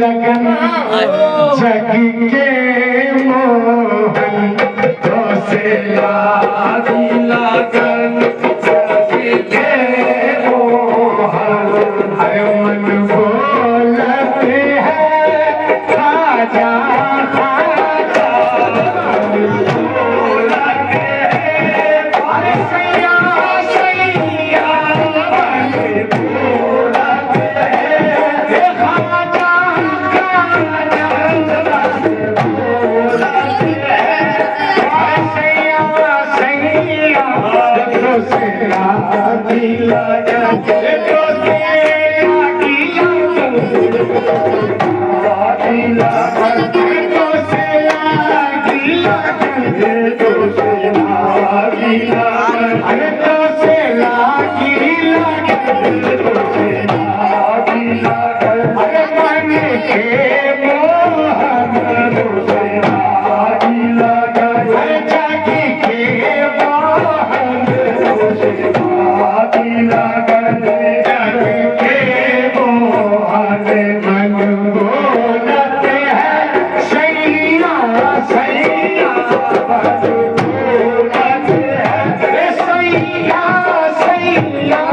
लगन जग के मोहन तो से लागी लगन जग के मोहन हर मन बोलते हैं खाजा खाजा बोलते हैं अरे सैया सैया बोलते हैं खाजा खाजा बोलते हैं सैया सैया तो से लागी लगन तो से लागी लगन तो से लागी लगन तो से लागी लगन अरे तो से लागी लगन तो से लागी लगन अरे मन के मोहन तो से लागी लगन अरे जागी के मोहन तो से लागी लगन जागी के मोहन मन बोलते हैं सैया सैया मन बोलते हैं रे सैया सैया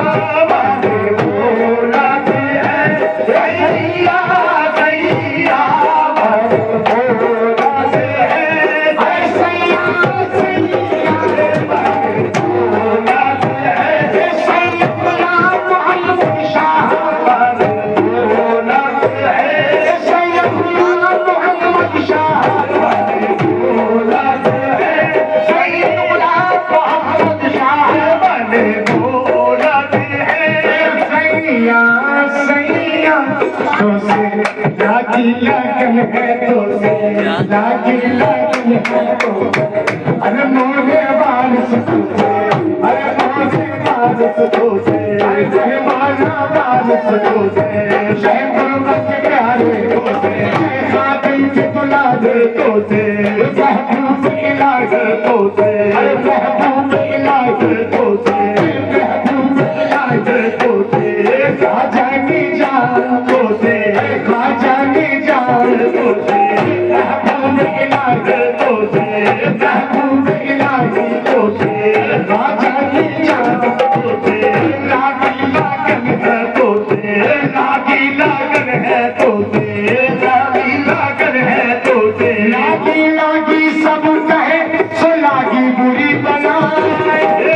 मन बोलते हैं सैया सैया मन बोलते हैं अरे सैया सैया मन बोलते हैं रे सैया मोहम्मद शाह मन बोलते हैं सैया मोहम्मद शाह मन बोलते हैं सैयदुल्ला मोहम्मद शाह मन बोलते हैं सैया सैया तो से लागी लगन है तो से लागी लगन है तो अरे मोहे बारिश तुझे अरे मोहे बारिश तुझे अरे जयमाना बारिश तुझे शह गुरबत के प्यारे तुझे खातिम के दुलारे तुझे महबूब इलाही तुझे अरे महबूब इलाही तुझे महबूब इलाही तुझे खाजा की जान तुझे खाजा की जान तुझे महबूब इलाही तुझे महबूब इलाही तुझे खाजा की जान तुझे लागी लगन है तुझे लागी लगन है तुझे लागी लगन है तुझे लागी लागी सब कहे सो लागी बुरी बनाए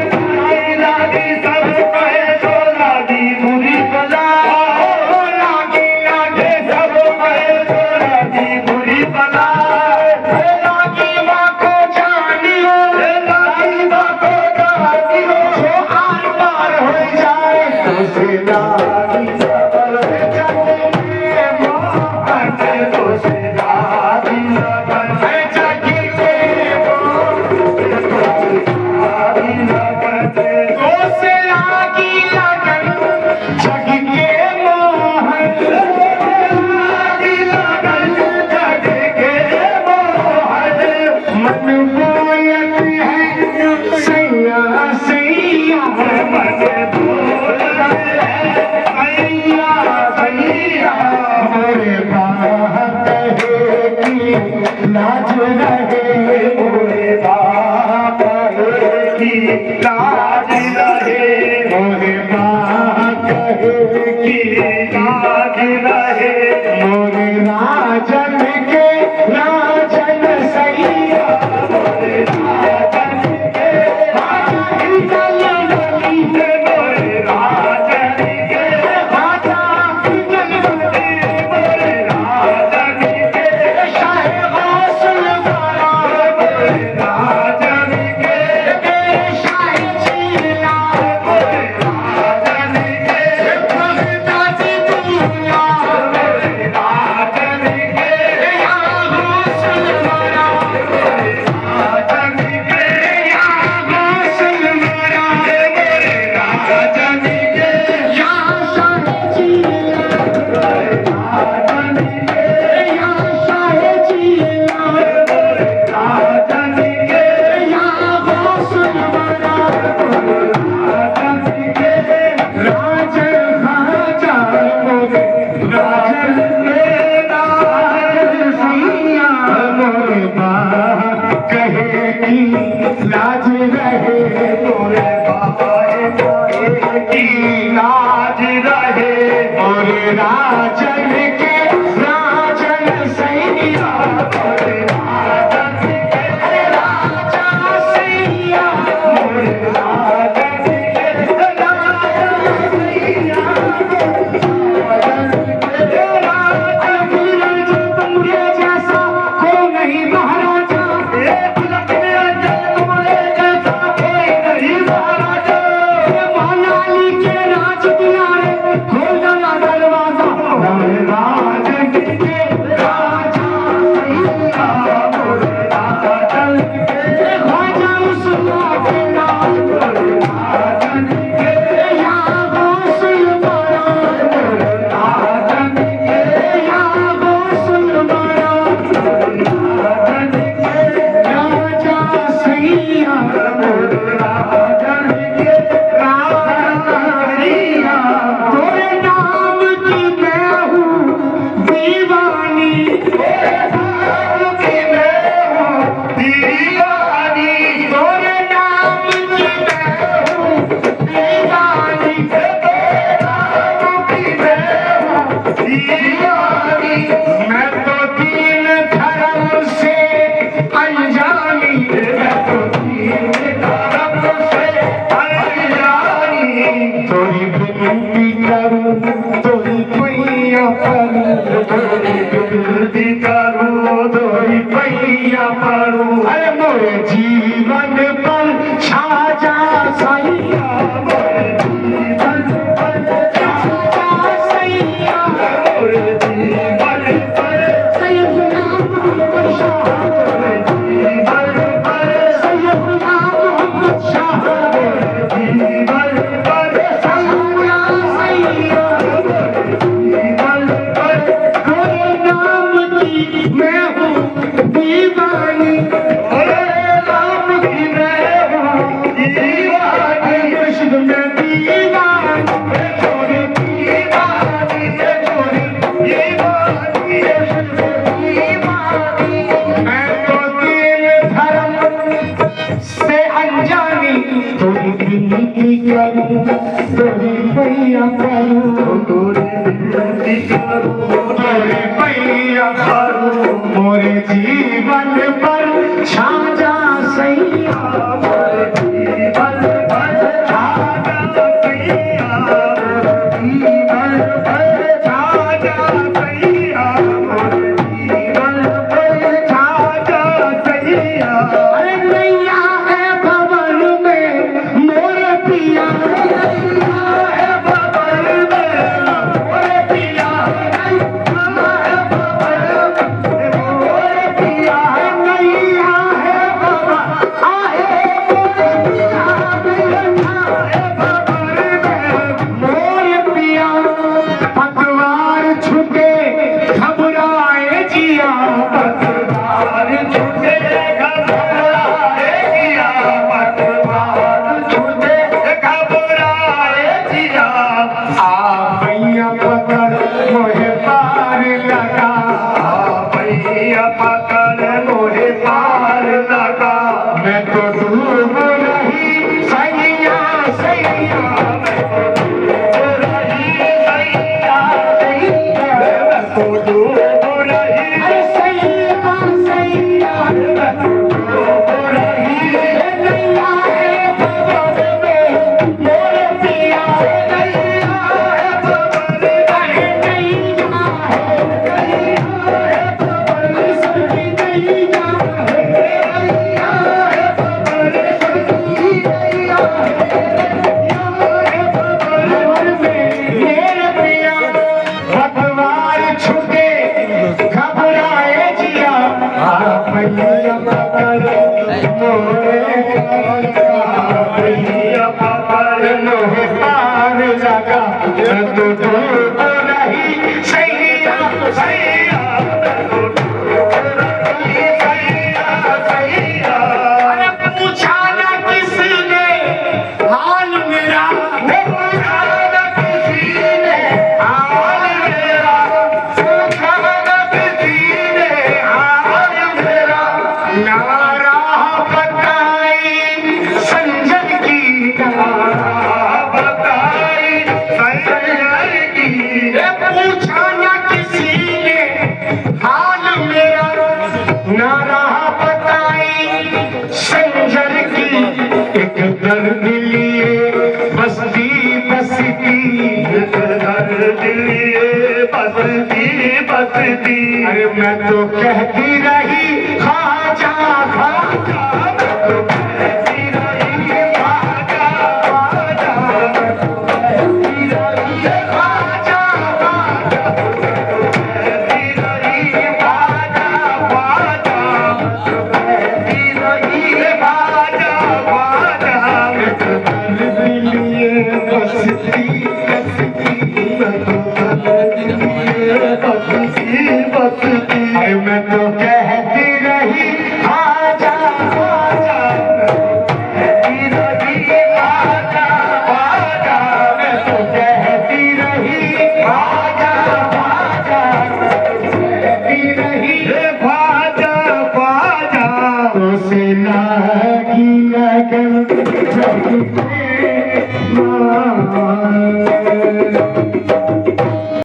लागी सब कहे सो लागी बुरी बनाए लागी लागे सब कहे सो लागी बुरी बनाए लागी माँ को जानियो लागी माँ को जानियो जो आर पार हो जाए तो से लागी सब जग के मोहन तो से लागी लगन जग के मोहन तो से लागी लगन जग के मोहन लागी लगन जग के मोहन मन बोलती है सैया सैया मन बोलते हैं सैया सैया मोरे बाह कहेगी लाज रहे मोरे बाह कहेगी लाज रहे मोरे बाह कहेगी लाज रहे मोरे राजन के राजन सैया मोरे राजन के राजन जलवली मोरे राजन के राजन जलवली मोरे राजन के शाह गौसल वाला मोरे राजन के शाह चीला मोरे राजन के भगता जी दूला मोरे राजन के राजन के राजन सैया मोरे राजन के राजा सैया मोरे राजन के राजा सैया तुमरे जैसा कोई नहीं महाराजा तुमरे जैसा कोई नहीं महाराजा मनाली के राज दुलारे खोल दो दरवाजा मोरे राजन के राजा सैया मोरे राजन के ख्वाजा उस्मान के नाम मोरे राजन के या गौसल बड़ा मोरे राजन के या गौसल बड़ा मोरे राजन के राजा सैया मोरे राजन के राजा सैया तोरे नाम की मैं हूँ दीवानी तोरे नाम की मैं हूँ दीवानी तोरे नाम की मैं हूँ दीवानी तोरे नाम की मैं हूँ दीवानी मैं तो दीन धर्म से अनजानी मैं तो दीन धर्म से अनजानी तोरी विनती करूं तोरी पैया परूं तोरी विनती करूं तोरी पैया परूं अरे मोरे जीवन पर छा जा सैया मोरे जीवन पर छा जा सैया मोरे जीवन पर सैयदना मोहम्मद शाह मोरे जीवन पर सैयदना मोहम्मद शाह मोरे जीवन पर छा जा सैया मोरे जीवन पर तेरे नाम की मैं हूँ दीवानी तेरे नाम की मैं हूँ दीवानी इश्क में दीवानी छोरी दीवानी छोरी दीवानी इश्क में दीवानी मैं तो दिल धर्म से अनजानी तोरी विनती करूं तोरी पैया करूं तोरी विनती करूं तोरी पैया करूं मोरे जीवन पर छा जा सैया मोरे जीवन पर छा जा सैया मोरे जीवन पर छा जा सैया मोरे जीवन पर छा जा सैया अरे नैया है भवन में मोरे पिया नैया है भवन में मोरे पिया नैया है भवन में मोरे पिया नैया है भवन आहे मोरे पिया नैया है भवन में मोरे पिया पतवार छूटे घबराए जिया पतवार छूटे घबराए जिया पतवार छूटे घबराए जिया आ भैया पकड़ मोहे पार लगा आ भैया पकड़ मोहे पार लगा मैं तो डूब रही सैया सैया मैं तो डूब रही सैया सैया मैं तो डूब रही अरे सैया सैया मैं तो डूब रही नैया है भवन में मोरे पिया नैया है भवन में नैया है भवन में कहती, अरे मैं तो कहती रही खाजा खाजा, मैं तो कहती रही खाजा खाजा, मैं तो कहती रही खाजा खाजा, कहती रही खाजा खाजा, कहती रही खाजा खाजा, मैं तो दर्द लिए बसती बसती, मैं तो दर्द लिए बसती, अरे मैं तो कहती रही आजा आजा, कहती रही आजा आजा, मैं तो कहती रही आजा आजा, कहती रही भाजा भाजा, तो से लागी अगर